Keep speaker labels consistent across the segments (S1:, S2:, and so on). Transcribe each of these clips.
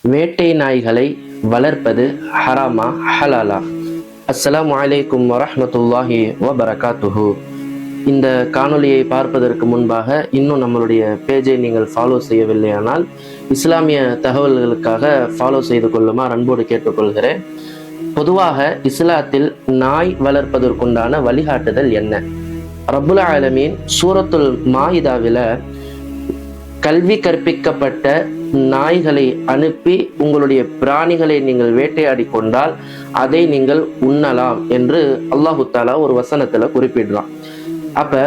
S1: வேட்டை நாய்களை வளர்ப்பது ஹராமா ஹலாலா? அஸ்ஸலாமு அலைக்கும் வரஹ்மத்துல்லாஹி வபரகாத்துஹு. இந்த காணொலியை பார்ப்பதற்கு முன்பாக இன்னும் நம்மளுடைய பேஜை நீங்கள் ஃபாலோ செய்யவில்லையானால் இஸ்லாமிய தகவல்களுக்காக ஃபாலோ செய்து கொள்ளுமாறு அன்போடு கேட்டுக்கொள்கிறேன். பொதுவாக இஸ்லாத்தில் நாய் வளர்ப்பதற்குண்டான வழிகாட்டுதல் என்ன? ரப்புல் ஆலமீன் சூரத்துல் மாயிதாவில கல்வி கற்பிக்கப்பட்ட நாய்களை அனுப்பி உங்களுடைய பிராணிகளை நீங்கள் வேட்டையாடி கொண்டால் அதை நீங்கள் உண்ணலாம் என்று அல்லாஹு தாலா ஒரு வசனத்துல குறிப்பிடுறான். அப்ப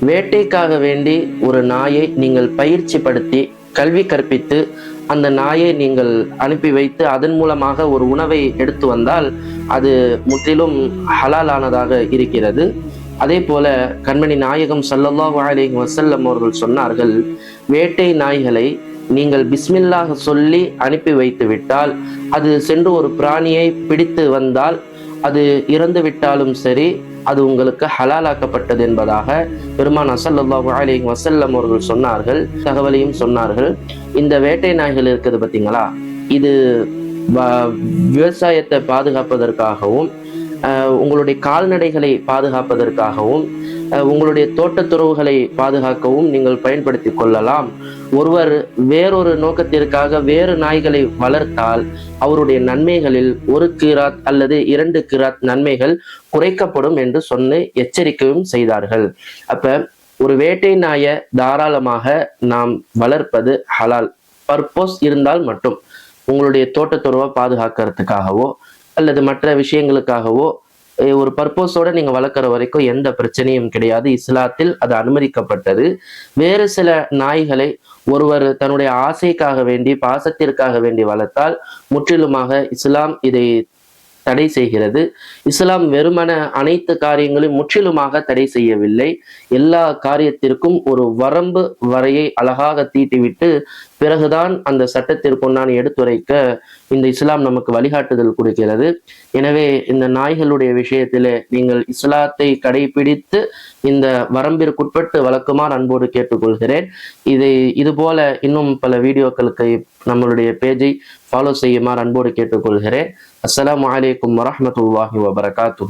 S1: வேட்டைக்காக வேண்டி ஒரு நாயை நீங்கள் பயிற்சி படுத்தி கல்வி கற்பித்து அந்த நாயை நீங்கள் அனுப்பி வைத்து அதன் மூலமாக ஒரு உணவை எடுத்து வந்தால் அது முற்றிலும் ஹலாலானதாக இருக்கிறது. அதே போல கண்மணி நாயகம் ஸல்லல்லாஹு அலைஹி வஸல்லம் அவர்கள் சொன்னார்கள், வேட்டை நாய்களை நீங்கள் பிஸ்மில்லாஹ் சொல்லி அனுப்பி வைத்து விட்டால் அது சென்று ஒரு பிராணியை பிடித்து வந்தால் அது இறந்து விட்டாலும் சரி அது உங்களுக்கு ஹலாலாக்கப்பட்டது என்பதாக பெருமானார் ஸல்லல்லாஹு அலைஹி வஸல்லம் அவர்கள் சொன்னார்கள். தகவலையும் சொன்னார்கள். இந்த வேட்டை நாய்கள் இருக்குது பார்த்தீங்களா, இது விவசாயத்தை பாதுகாப்பதற்காகவும் உங்களுடைய கால்நடைகளை பாதுகாப்பதற்காகவும் உங்களுடைய தோட்டத்துறவுகளை பாதுகாக்கவும் நீங்கள் பயன்படுத்தி கொள்ளலாம். ஒருவர் வேறொரு நோக்கத்திற்காக வேறு நாய்களை வளர்த்தால் அவருடைய நன்மைகளில் 1 கிராத் அல்லது 2 கிராத் நன்மைகள் குறைக்கப்படும் என்று சொன்ன எச்சரிக்கையும் செய்தார்கள். அப்ப ஒரு வேட்டை நாயை தாராளமாக நாம் வளர்ப்பது ஹலால். பர்பஸ் இருந்தால் மட்டும், உங்களுடைய தோட்டத்துறவை பாதுகாக்கிறதுக்காகவோ அல்லது மற்ற விஷயங்களுக்காகவோ ஒரு பர்பஸோட நீங்க வளர்க்குற வரைக்கும் எந்த பிரச்சனையும் கிடையாது. இஸ்லாத்தில் அது அனுமதிக்கப்பட்டது. வேறு சில நாய்களை ஒருவர் தன்னுடைய ஆசைக்காக வேண்டி பாசத்திற்காக வேண்டி வளர்த்தால் முற்றிலுமாக இஸ்லாம் இதை தடை செய்கிறது. இஸ்லாம் வெறுமன அனைத்து காரியங்களையும் முற்றிலுமாக தடை செய்யவில்லை. எல்லா காரியத்திற்கும் ஒரு வரம்பு வரையை அழகாக தீட்டிவிட்டு பிறகுதான் அந்த சட்டத்திற்குண்டான எடுத்துரைக்க இந்த இஸ்லாம் நமக்கு வழிகாட்டுதல் கொடுக்கிறது. எனவே இந்த நாய்களுடைய விஷயத்திலே நீங்கள் இஸ்லாத்தை கடைபிடித்து இந்த வரம்பிற்குட்பட்டு வளர்க்குமாறு அன்போடு கேட்டுக்கொள்கிறேன். இது போல இன்னும் பல வீடியோக்களுக்கு நம்மளுடைய பேஜை ஃபாலோ செய்யுமாறு அன்போடு கேட்டுக்கொள்கிறேன். அஸ்ஸலாமு அலைக்கும் வரஹ்மத்துல்லாஹி வபரகாத்துஹு.